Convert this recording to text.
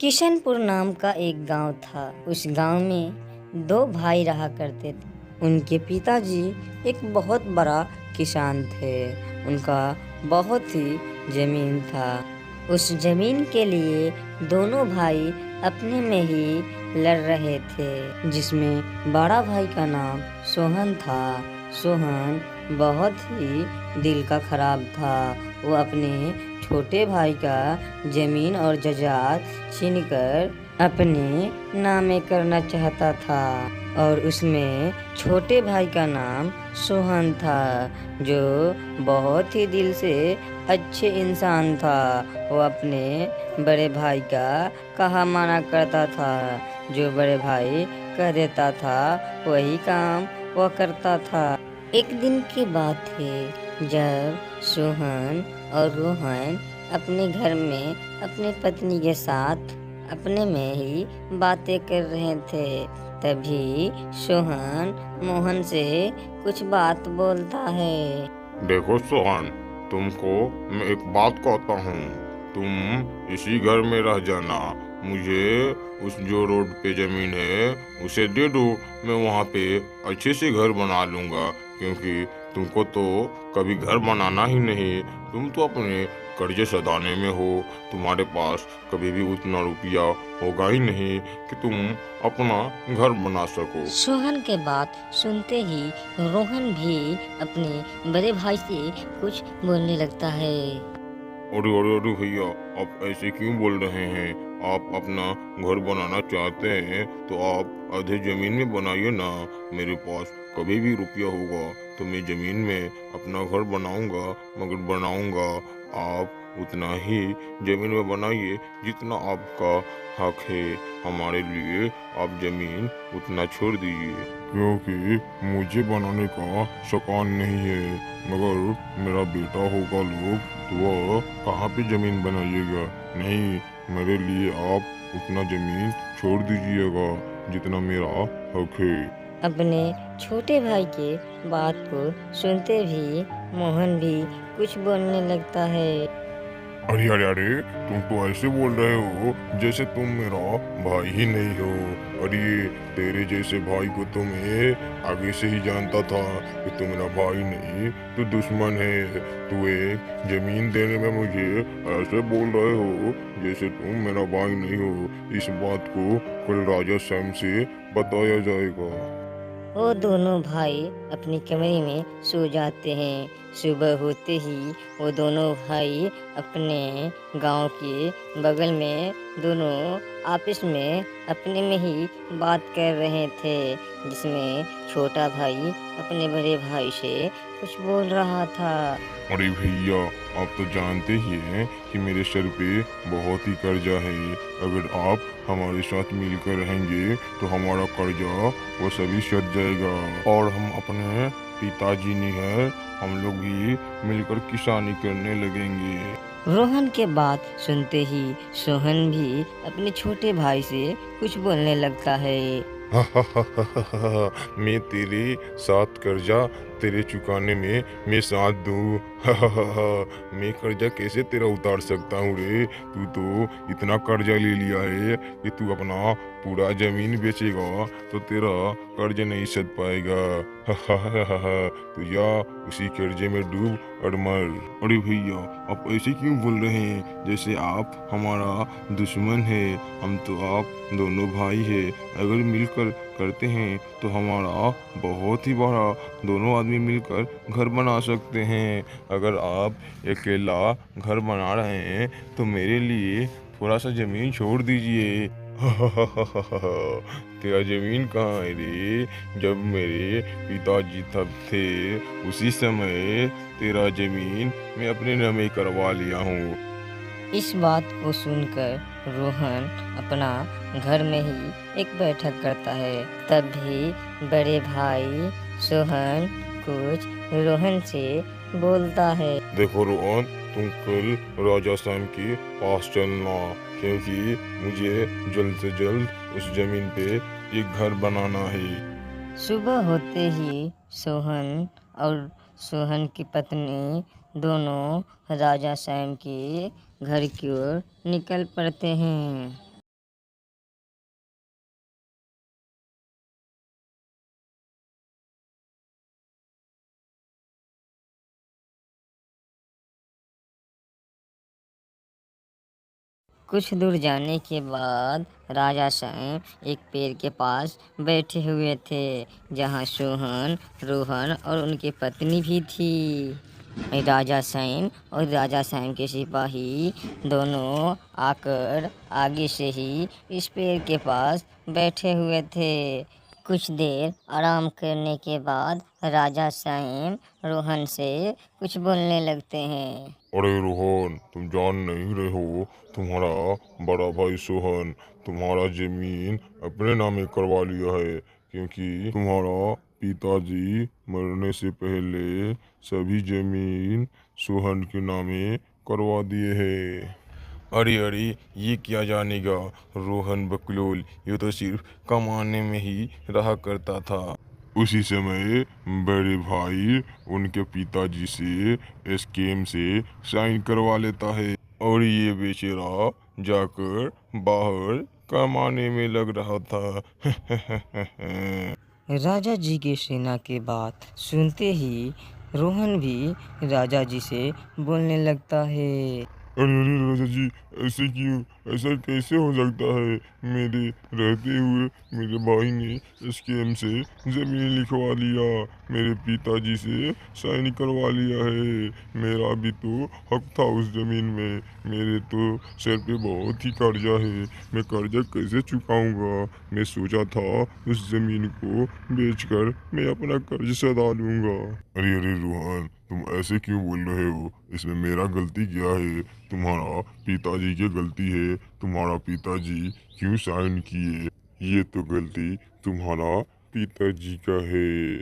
किशनपुर नाम का एक गांव था। उस गांव में दो भाई रहा करते थे। उनके पिताजी एक बहुत बड़ा किसान थे। उनका बहुत ही जमीन था। उस जमीन के लिए दोनों भाई अपने में ही लड़ रहे थे, जिसमें बड़ा भाई का नाम सोहन था। सोहन बहुत ही दिल का खराब था। वो अपने छोटे भाई का जमीन और जायदाद छीनकर अपने नामे करना चाहता था, और उसमें छोटे भाई का नाम सोहन था, जो बहुत ही दिल से अच्छे इंसान था। वो अपने बड़े भाई का कहा माना करता था। जो बड़े भाई कह देता था वही काम वह करता था। एक दिन की बात है, जब सोहन और रोहन अपने घर में अपनी पत्नी के साथ अपने में ही बातें कर रहे थे, तभी सोहन मोहन से कुछ बात बोलता है। देखो सोहन, तुमको मैं एक बात कहता हूँ, तुम इसी घर में रह जाना। मुझे उस जो रोड पे जमीन है उसे दे दो, मैं वहाँ पे अच्छे से घर बना लूँगा। क्योंकि तुमको तो कभी घर बनाना ही नहीं, तुम तो अपने कर्जे सधाने में हो। तुम्हारे पास कभी भी उतना रुपया होगा ही नहीं कि तुम अपना घर बना सको। सोहन के बात सुनते ही रोहन भी अपने बड़े भाई से कुछ बोलने लगता है। अरे अरे अरे भैया, आप ऐसे क्यों बोल रहे हैं? आप अपना घर बनाना चाहते हैं तो आप आधे जमीन में बनाइए ना। मेरे पास कभी भी रुपया होगा तो मैं जमीन में अपना घर बनाऊंगा, मगर बनाऊंगा। आप उतना ही जमीन में बनाइए जितना आपका हक है। हमारे लिए आप जमीन उतना छोड़ दीजिए, क्योंकि मुझे बनाने का शौकान नहीं है। मगर मेरा बेटा होगा लोग तो वह कहाँ पे जमीन बनाइएगा। नहीं, मेरे लिए आप उतना जमीन छोड़ दीजिएगा जितना मेरा हक है। अपने छोटे भाई के बात को सुनते भी मोहन भी कुछ बोलने लगता है। अरे अरे अरे, तुम तो ऐसे बोल रहे हो जैसे तुम मेरा भाई ही नहीं हो। अरे तेरे जैसे भाई को तो मैं आगे से ही जानता था कि तू मेरा भाई नहीं, तू दुश्मन है। तू एक जमीन देने में मुझे ऐसे बोल रहे हो जैसे तुम मेरा भाई नहीं हो। इस बात को कल राजा सैम से बताया जाएगा। वो दोनों भाई अपनी कमरे में सो जाते हैं। सुबह होते ही वो दोनों भाई अपने गांव के बगल में दोनों आपस में अपने में ही बात कर रहे थे, जिसमें छोटा भाई अपने बड़े भाई से कुछ बोल रहा था। अरे भैया, आप तो जानते ही हैं कि मेरे सर पे बहुत ही कर्जा है। अगर आप हमारे साथ मिलकर रहेंगे तो हमारा कर्जा वो सभी सध जाएगा, और हम अपने पिताजी निहर हम लोग भी मिलकर किसानी करने लगेंगे। रोहन के बात सुनते ही सोहन भी अपने छोटे भाई से कुछ बोलने लगता है। मैं तेरे साथ कर्जा तेरे चुकाने में मैं साथ दूँ। मैं कर्जा कैसे तेरा उतार सकता हूँ रे? तू तो इतना कर्जा ले लिया है कि तू अपना पूरा जमीन बेचेगा तो तेरा कर्ज नहीं सध पाएगा। तू जा उसी कर्जे में डूब और मर। अरे भैया, आप ऐसे क्यों बोल रहे हैं जैसे आप हमारा दुश्मन है? हम तो आप दोनों भाई है। अगर मिलकर करते हैं तो हमारा बहुत ही बड़ा दोनों आदमी मिलकर घर बना सकते हैं। अगर आप अकेला घर बना रहे हैं तो मेरे लिए थोड़ा सा जमीन छोड़ दीजिए। तेरा जमीन कहाँ है रे? जब मेरे पिताजी तब थे उसी समय तेरा जमीन मैं अपने नामे करवा लिया हूँ। इस बात को सुनकर रोहन अपना घर में ही एक बैठक करता है। तभी बड़े भाई सोहन कुछ रोहन से बोलता है। देखो रोहन, तुम कल राजा सैम के पास चलना, क्योंकि मुझे जल्द से जल्द उस जमीन पे एक घर बनाना है। सुबह होते ही सोहन और सोहन की पत्नी दोनों राजा सैम के घर की ओर निकल पड़ते हैं। कुछ दूर जाने के बाद राजा स्वयं एक पेड़ के पास बैठे हुए थे, जहाँ सोहन, रोहन और उनकी पत्नी भी थी। राजा सैन और राजा सैन के सिपाही दोनों आकर आगे से ही इस पेड़ के पास बैठे हुए थे। कुछ देर आराम करने के बाद राजा सैन रोहन से कुछ बोलने लगते हैं। अरे रोहन, तुम जान नहीं रहे हो, तुम्हारा बड़ा भाई सोहन तुम्हारा जमीन अपने नामे करवा लिया है, क्योंकि तुम्हारा पिताजी मरने से पहले सभी जमीन सोहन के नामे करवा दिए हैं। अरे अरे, ये क्या जानेगा रोहन बकलोल, ये तो सिर्फ कमाने में ही रहा करता था। उसी समय बड़े भाई उनके पिताजी से स्कीम से साइन करवा लेता है और ये बेचारा जाकर बाहर कमाने में लग रहा था। राजा जी की सेना की बात सुनते ही रोहन भी राजा जी से बोलने लगता है। अरे अरे राजा जी, ऐसे क्यों, ऐसा कैसे हो सकता है? मेरे रहते हुए मेरे भाई ने स्कीम से ज़मीन लिखवा लिया, मेरे पिताजी से साइन करवा लिया है। मेरा भी तो हक था उस ज़मीन में। मेरे तो सर पे बहुत ही कर्जा है, मैं कर्जा कैसे चुकाऊंगा? मैं सोचा था उस ज़मीन को बेचकर मैं अपना कर्ज सदा लूंगा। अरे अरे रोहन, तुम ऐसे क्यों बोल रहे हो? इसमें मेरा गलती क्या है? तुम्हारा पिताजी की गलती है। तुम्हारा पिताजी क्यों साइन किए? ये तो गलती तुम्हारा पिताजी का है।